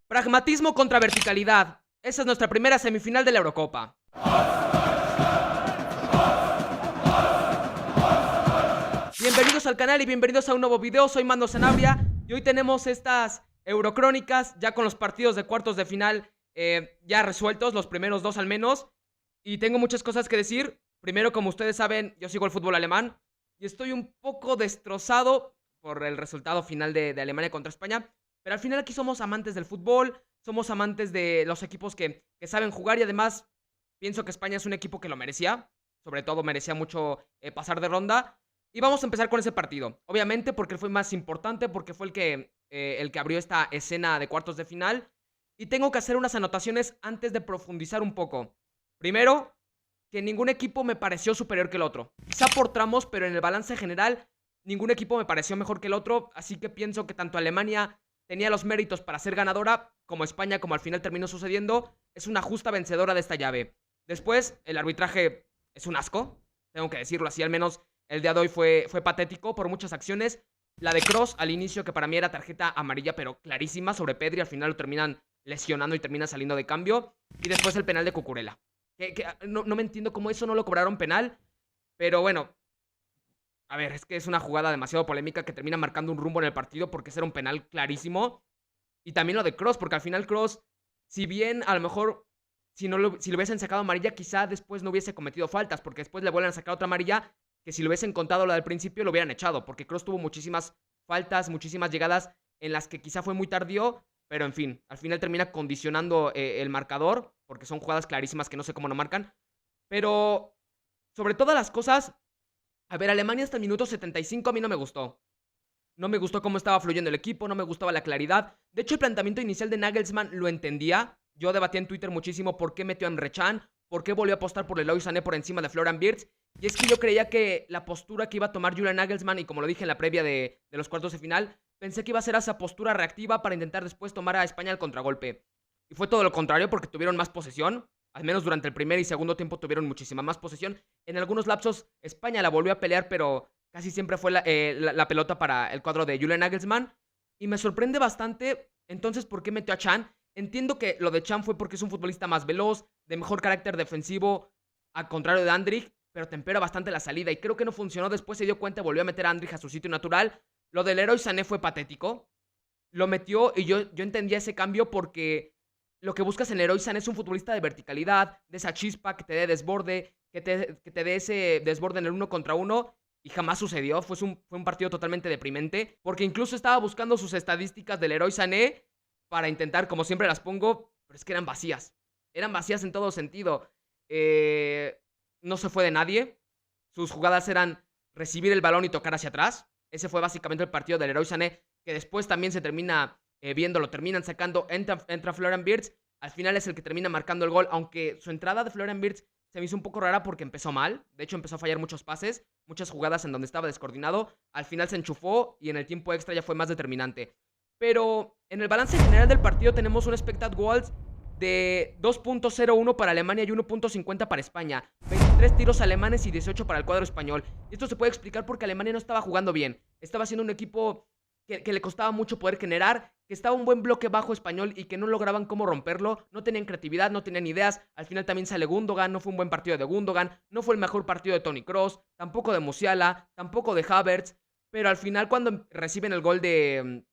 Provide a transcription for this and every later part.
Pragmatismo contra verticalidad. Esa es nuestra primera semifinal de la Eurocopa. Bienvenidos al canal y bienvenidos a un nuevo video. Soy Mando Sanabria y hoy tenemos estas Eurocrónicas ya con los partidos de cuartos de final ya resueltos, los primeros dos al menos. Y tengo muchas cosas que decir. Primero, como ustedes saben, yo sigo el fútbol alemán y estoy un poco destrozado por el resultado final de Alemania contra España. Pero al final aquí somos amantes del fútbol, somos amantes de los equipos que saben jugar y además pienso que España es un equipo que lo merecía. Sobre todo merecía mucho pasar de ronda. Y vamos a empezar con ese partido. Obviamente porque fue más importante, porque fue el que abrió esta escena de cuartos de final. Y tengo que hacer unas anotaciones antes de profundizar un poco. Primero, que ningún equipo me pareció superior que el otro. Quizá por tramos, pero en el balance general, ningún equipo me pareció mejor que el otro. Así que pienso que tanto Alemania tenía los méritos para ser ganadora, como España, como al final terminó sucediendo, es una justa vencedora de esta llave. Después, el arbitraje es un asco, tengo que decirlo así, al menos el día de hoy fue patético por muchas acciones. La de Kroos al inicio, que para mí era tarjeta amarilla, pero clarísima, sobre Pedri, al final lo terminan lesionando y termina saliendo de cambio. Y después el penal de Cucurella. No me entiendo cómo eso no lo cobraron penal, pero bueno, a ver, es que es una jugada demasiado polémica que termina marcando un rumbo en el partido porque ese era un penal clarísimo. Y también lo de Kroos, porque al final Kroos, si bien a lo mejor si le hubiesen sacado amarilla, quizá después no hubiese cometido faltas, porque después le vuelven a sacar otra amarilla, que si lo hubiesen contado la del principio lo hubieran echado, porque Kroos tuvo muchísimas faltas, muchísimas llegadas en las que quizá fue muy tardío, pero en fin, al final termina condicionando el marcador, porque son jugadas clarísimas que no sé cómo no marcan. Pero sobre todas las cosas, a ver, Alemania hasta el minuto 75 a mí no me gustó. No me gustó cómo estaba fluyendo el equipo, no me gustaba la claridad. De hecho, el planteamiento inicial de Nagelsmann lo entendía. Yo debatí en Twitter muchísimo por qué metió a Emre Can, por qué volvió a apostar por Leroy Sané por encima de Florian Wirtz. Y es que yo creía que la postura que iba a tomar Julian Nagelsmann, y como lo dije en la previa de los cuartos de final, pensé que iba a ser esa postura reactiva para intentar después tomar a España al contragolpe. Y fue todo lo contrario porque tuvieron más posesión. Al menos durante el primer y segundo tiempo tuvieron muchísima más posesión. En algunos lapsos España la volvió a pelear, pero casi siempre fue la pelota para el cuadro de Julian Nagelsmann. Y me sorprende bastante, entonces, ¿por qué metió a Can? Entiendo que lo de Can fue porque es un futbolista más veloz, de mejor carácter defensivo, al contrario de Andrich, pero tempera bastante la salida. Y creo que no funcionó, después se dio cuenta y volvió a meter a Andrich a su sitio natural. Lo del Leroy Sané fue patético. Lo metió y yo entendía ese cambio porque lo que buscas en Leroy Sané es un futbolista de verticalidad, de esa chispa, que te dé desborde, que te dé ese desborde en el 1 contra 1. Y jamás sucedió, fue un partido totalmente deprimente, porque incluso estaba buscando sus estadísticas del Leroy Sané para intentar, como siempre las pongo, pero es que eran vacías en todo sentido. No se fue de nadie, sus jugadas eran recibir el balón y tocar hacia atrás. Ese fue básicamente el partido del Leroy Sané, que después también se termina viendo, lo terminan sacando, entra Florian Wirtz, al final es el que termina marcando el gol, aunque su entrada de Florian Wirtz se me hizo un poco rara porque empezó mal. De hecho, empezó a fallar muchos pases, muchas jugadas en donde estaba descoordinado. Al final se enchufó y en el tiempo extra ya fue más determinante. Pero en el balance general del partido tenemos un expected goals de 2.01 para Alemania y 1.50 para España. 23 tiros alemanes y 18 para el cuadro español. Y esto se puede explicar porque Alemania no estaba jugando bien. Estaba siendo un equipo que le costaba mucho poder generar, que estaba un buen bloque bajo español y que no lograban cómo romperlo, no tenían creatividad, no tenían ideas. Al final también sale Gundogan, no fue un buen partido de Gundogan, no fue el mejor partido de Toni Kroos, tampoco de Musiala, tampoco de Havertz, pero al final cuando reciben el gol de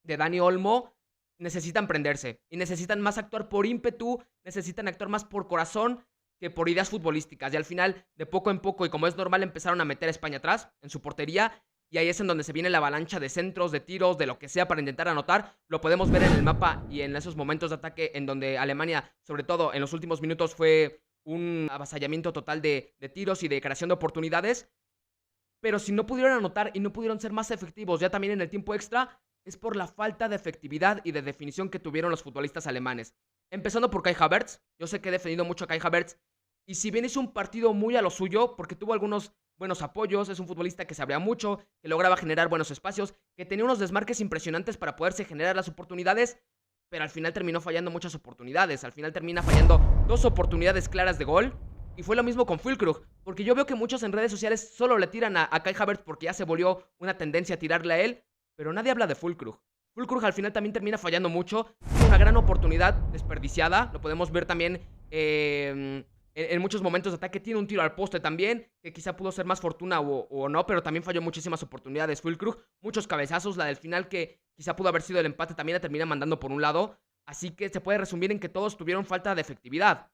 Dani Olmo, necesitan prenderse y necesitan más actuar por ímpetu, necesitan actuar más por corazón que por ideas futbolísticas. Y al final, de poco en poco, y como es normal, empezaron a meter a España atrás, en su portería. Y ahí es en donde se viene la avalancha de centros, de tiros, de lo que sea para intentar anotar. Lo podemos ver en el mapa y en esos momentos de ataque en donde Alemania, sobre todo en los últimos minutos, fue un avasallamiento total de tiros y de creación de oportunidades. Pero si no pudieron anotar y no pudieron ser más efectivos ya también en el tiempo extra, es por la falta de efectividad y de definición que tuvieron los futbolistas alemanes. Empezando por Kai Havertz. Yo sé que he defendido mucho a Kai Havertz. Y si bien hizo un partido muy a lo suyo, porque tuvo algunos buenos apoyos, es un futbolista que se abría mucho, que lograba generar buenos espacios, que tenía unos desmarques impresionantes para poderse generar las oportunidades, pero al final terminó fallando muchas oportunidades. Al final termina fallando 2 oportunidades claras de gol. Y fue lo mismo con Füllkrug, porque yo veo que muchos en redes sociales solo le tiran a Kai Havertz porque ya se volvió una tendencia a tirarle a él, pero nadie habla de Füllkrug. Füllkrug al final también termina fallando mucho. Tiene una gran oportunidad desperdiciada. Lo podemos ver también en muchos momentos de ataque. Tiene un tiro al poste también, que quizá pudo ser más fortuna o no, pero también falló muchísimas oportunidades Füllkrug. Muchos cabezazos. La del final, que quizá pudo haber sido el empate, también la termina mandando por un lado. Así que se puede resumir en que todos tuvieron falta de efectividad.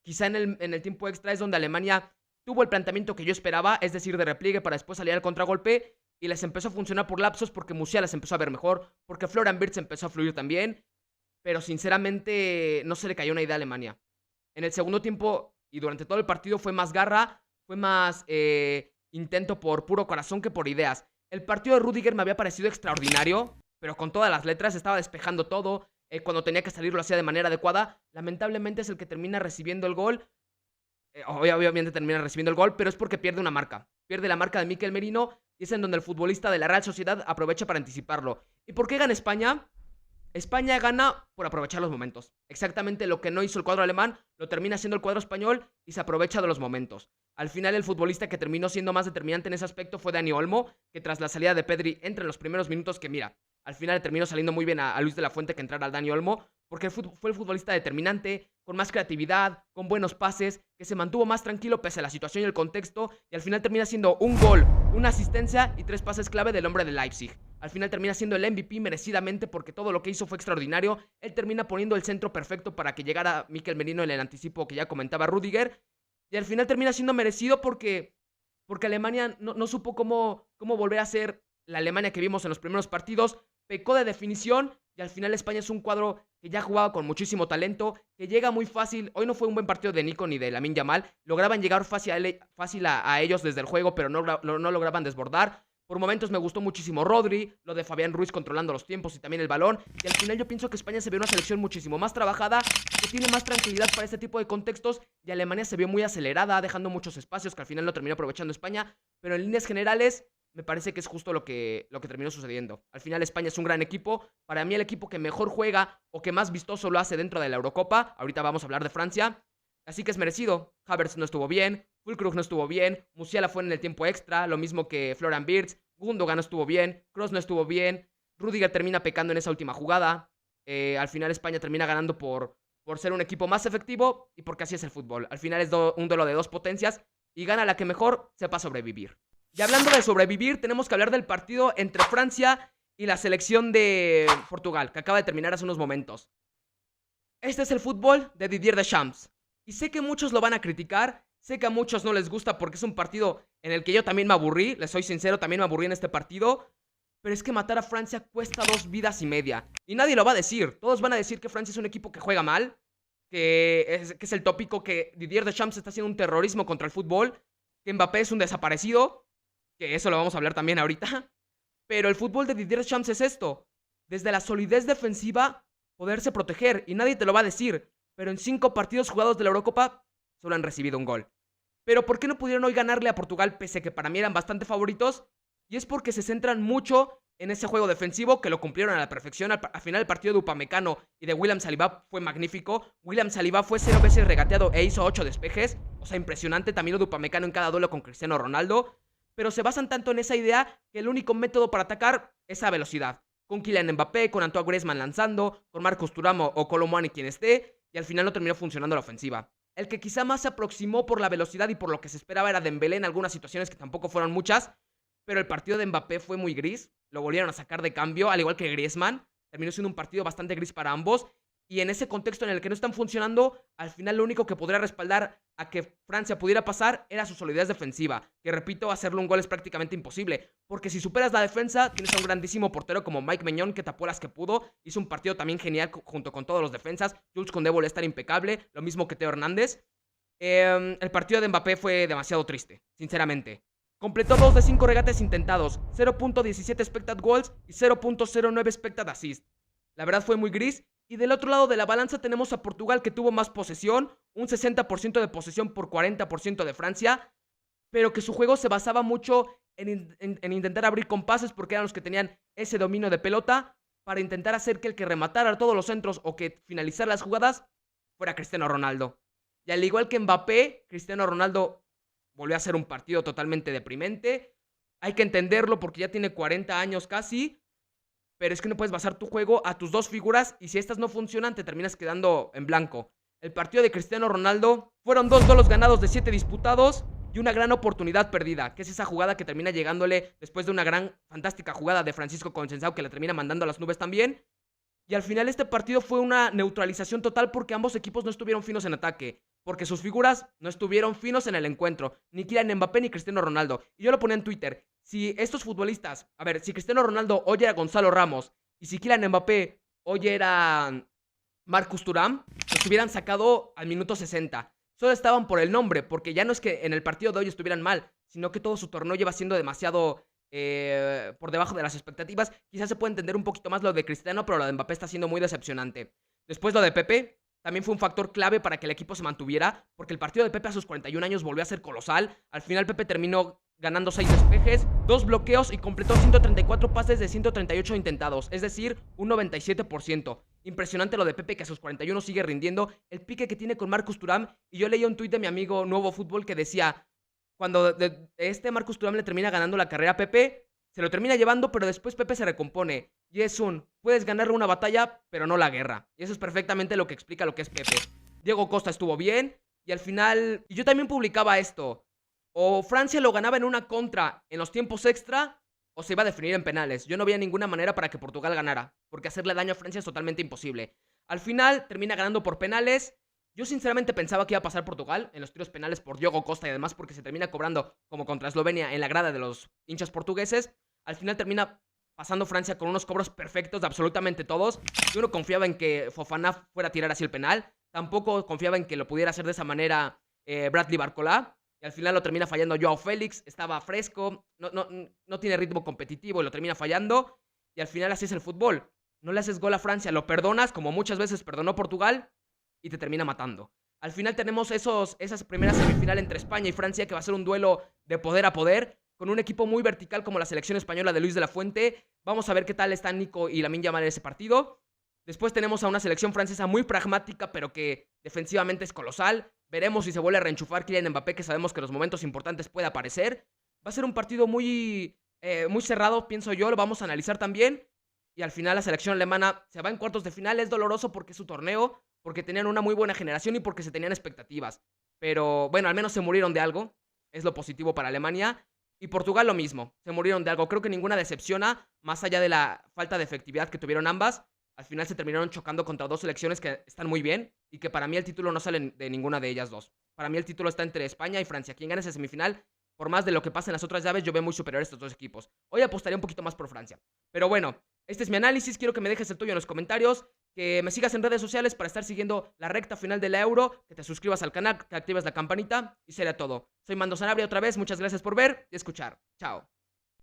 Quizá en el tiempo extra es donde Alemania tuvo el planteamiento que yo esperaba, es decir, de repliegue para después salir al contragolpe, y les empezó a funcionar por lapsos porque Musiala se empezó a ver mejor, porque Florian Wirtz empezó a fluir también, pero sinceramente no se le cayó una idea a Alemania. En el segundo tiempo y durante todo el partido fue más garra, fue más intento por puro corazón que por ideas. El partido de Rudiger me había parecido extraordinario, pero con todas las letras, estaba despejando todo. Cuando tenía que salir lo hacía de manera adecuada. Lamentablemente es el que termina recibiendo el gol. Obviamente termina recibiendo el gol, pero es porque pierde una marca. Pierde la marca de Mikel Merino y es en donde el futbolista de la Real Sociedad aprovecha para anticiparlo. ¿Y por qué gana España? España gana por aprovechar los momentos. Exactamente lo que no hizo el cuadro alemán, lo termina haciendo el cuadro español y se aprovecha de los momentos. Al final el futbolista que terminó siendo más determinante en ese aspecto fue Dani Olmo, que tras la salida de Pedri entra en los primeros minutos, que mira, al final terminó saliendo muy bien a Luis de la Fuente que entrara al Dani Olmo, porque fue el futbolista determinante, con más creatividad, con buenos pases, que se mantuvo más tranquilo pese a la situación y el contexto, y al final termina siendo un gol, una asistencia y 3 pases clave del hombre de Leipzig. Al final termina siendo el MVP merecidamente porque todo lo que hizo fue extraordinario. Él termina poniendo el centro perfecto para que llegara Mikel Merino en el anticipo que ya comentaba Rudiger. Y al final termina siendo merecido porque Alemania no supo cómo volver a ser la Alemania que vimos en los primeros partidos. Pecó de definición y al final España es un cuadro que ya jugaba con muchísimo talento, que llega muy fácil. Hoy no fue un buen partido de Nico ni de Lamine Yamal. Lograban llegar fácil a ellos desde el juego, pero no lograban desbordar. Por momentos me gustó muchísimo Rodri, lo de Fabián Ruiz controlando los tiempos y también el balón. Y al final yo pienso que España se ve una selección muchísimo más trabajada, que tiene más tranquilidad para este tipo de contextos. Y Alemania se vio muy acelerada, dejando muchos espacios que al final lo terminó aprovechando España. Pero en líneas generales me parece que es justo lo que terminó sucediendo. Al final España es un gran equipo. Para mí el equipo que mejor juega o que más vistoso lo hace dentro de la Eurocopa. Ahorita vamos a hablar de Francia. Así que es merecido. Havertz no estuvo bien, Füllkrug no estuvo bien, Musiala fue en el tiempo extra, lo mismo que Florian Wirtz, Gundogan no estuvo bien, Kroos no estuvo bien, Rudiger termina pecando en esa última jugada. Al final España termina ganando por ser un equipo más efectivo y porque así es el fútbol. Al final es un duelo de dos potencias y gana la que mejor sepa sobrevivir. Y hablando de sobrevivir, tenemos que hablar del partido entre Francia y la selección de Portugal, que acaba de terminar hace unos momentos. Este es el fútbol de Didier Deschamps. Y sé que muchos lo van a criticar, sé que a muchos no les gusta porque es un partido en el que yo también me aburrí, les soy sincero, también me aburrí en este partido, pero es que matar a Francia cuesta 2 vidas y media. Y nadie lo va a decir, todos van a decir que Francia es un equipo que juega mal, que es el tópico, que Didier Deschamps está haciendo un terrorismo contra el fútbol, que Mbappé es un desaparecido, que eso lo vamos a hablar también ahorita, pero el fútbol de Didier Deschamps es esto, desde la solidez defensiva poderse proteger, y nadie te lo va a decir. Pero en 5 partidos jugados de la Eurocopa solo han recibido un gol. Pero ¿por qué no pudieron hoy ganarle a Portugal pese a que para mí eran bastante favoritos? Y es porque se centran mucho en ese juego defensivo que lo cumplieron a la perfección. Al final el partido de Upamecano y de William Saliba fue magnífico. William Saliba fue 0 veces regateado e hizo 8 despejes. O sea, impresionante también lo de Upamecano en cada duelo con Cristiano Ronaldo. Pero se basan tanto en esa idea que el único método para atacar es a velocidad. Con Kylian Mbappé, con Antoine Griezmann lanzando, con Marcos Thuram o Kolo Muani quien esté. Y al final no terminó funcionando la ofensiva. El que quizá más se aproximó por la velocidad y por lo que se esperaba era Dembélé en algunas situaciones que tampoco fueron muchas, pero el partido de Mbappé fue muy gris, lo volvieron a sacar de cambio, al igual que Griezmann, terminó siendo un partido bastante gris para ambos, y en ese contexto en el que no están funcionando, al final lo único que podría respaldar a que Francia pudiera pasar era su solidez defensiva, que repito, hacerle un gol es prácticamente imposible, porque si superas la defensa, tienes a un grandísimo portero como Mike Maignan que tapó las que pudo, hizo un partido también genial junto con todos los defensas, Jules Koundé volvió a estar impecable, lo mismo que Theo Hernández. El partido de Mbappé fue demasiado triste, sinceramente. Completó 2 de 5 regates intentados, 0.17 expected goals y 0.09 expected assist. La verdad fue muy gris. Y del otro lado de la balanza tenemos a Portugal, que tuvo más posesión, un 60% de posesión por 40% de Francia, pero que su juego se basaba mucho en intentar abrir con pases porque eran los que tenían ese dominio de pelota para intentar hacer que el que rematara todos los centros o que finalizara las jugadas fuera Cristiano Ronaldo. Y al igual que Mbappé, Cristiano Ronaldo volvió a hacer un partido totalmente deprimente. Hay que entenderlo porque ya tiene 40 años casi, pero es que no puedes basar tu juego a tus dos figuras y si estas no funcionan te terminas quedando en blanco. El partido de Cristiano Ronaldo fueron 2 goles ganados de 7 disputados y una gran oportunidad perdida, que es esa jugada que termina llegándole después de una fantástica jugada de Francisco Conceição que la termina mandando a las nubes también. Y al final este partido fue una neutralización total porque ambos equipos no estuvieron finos en ataque, porque sus figuras no estuvieron finos en el encuentro, ni Kylian Mbappé ni Cristiano Ronaldo. Y yo lo ponía en Twitter, si estos futbolistas, a ver, si Cristiano Ronaldo hoy era Gonzalo Ramos y si Kylian Mbappé hoy era Marcus Thuram, los hubieran sacado al minuto 60. Solo estaban por el nombre, porque ya no es que en el partido de hoy estuvieran mal, sino que todo su torneo lleva siendo demasiado por debajo de las expectativas. Quizás se puede entender un poquito más lo de Cristiano, pero lo de Mbappé está siendo muy decepcionante. Después lo de Pepe también fue un factor clave para que el equipo se mantuviera, porque el partido de Pepe a sus 41 años volvió a ser colosal. Al final Pepe terminó ganando 6 despejes, 2 bloqueos y completó 134 pases de 138 intentados, es decir, un 97%. Impresionante lo de Pepe, que a sus 41 sigue rindiendo, el pique que tiene con Marcus Thuram. Y yo leí un tuit de mi amigo Nuevo Fútbol que decía, cuando Marcus Thuram le termina ganando la carrera a Pepe, se lo termina llevando, pero después Pepe se recompone. Y es puedes ganarle una batalla, pero no la guerra. Y eso es perfectamente lo que explica lo que es Pepe. Diego Costa estuvo bien, y al final, y yo también publicaba esto, o Francia lo ganaba en una contra en los tiempos extra, o se iba a definir en penales. Yo no veía ninguna manera para que Portugal ganara, porque hacerle daño a Francia es totalmente imposible. Al final, termina ganando por penales. Yo sinceramente pensaba que iba a pasar Portugal en los tiros penales por Diogo Costa y además porque se termina cobrando como contra Eslovenia en la grada de los hinchas portugueses. Al final termina pasando Francia con unos cobros perfectos de absolutamente todos. Yo no confiaba en que Fofana fuera a tirar así el penal. Tampoco confiaba en que lo pudiera hacer de esa manera Bradley Barcola. Y al final lo termina fallando Joao Félix. Estaba fresco, no tiene ritmo competitivo y lo termina fallando. Y al final así es el fútbol. No le haces gol a Francia, lo perdonas como muchas veces perdonó Portugal y te termina matando. Al final tenemos esas primeras semifinales entre España y Francia, que va a ser un duelo de poder a poder, con un equipo muy vertical como la selección española de Luis de la Fuente. Vamos a ver qué tal están Nico y Lamine Yamal en ese partido. Después tenemos a una selección francesa muy pragmática, pero que defensivamente es colosal. Veremos si se vuelve a reenchufar Kylian Mbappé, que sabemos que en los momentos importantes puede aparecer. Va a ser un partido muy cerrado, pienso yo, lo vamos a analizar también. Y al final la selección alemana se va en cuartos de final. Es doloroso porque es su torneo, porque tenían una muy buena generación y porque se tenían expectativas. Pero bueno, al menos se murieron de algo. Es lo positivo para Alemania. Y Portugal lo mismo, se murieron de algo. Creo que ninguna decepciona, más allá de la falta de efectividad que tuvieron ambas. Al final se terminaron chocando contra dos selecciones que están muy bien y que para mí el título no sale de ninguna de ellas dos. Para mí el título está entre España y Francia. Quien gane esa semifinal, por más de lo que pase en las otras llaves, yo veo muy superior a estos dos equipos. Hoy apostaría un poquito más por Francia. Pero bueno, este es mi análisis. Quiero que me dejes el tuyo en los comentarios, que me sigas en redes sociales para estar siguiendo la recta final de la Euro, que te suscribas al canal, que actives la campanita y será todo. Soy Mando Sanabria otra vez. Muchas gracias por ver y escuchar. Chao.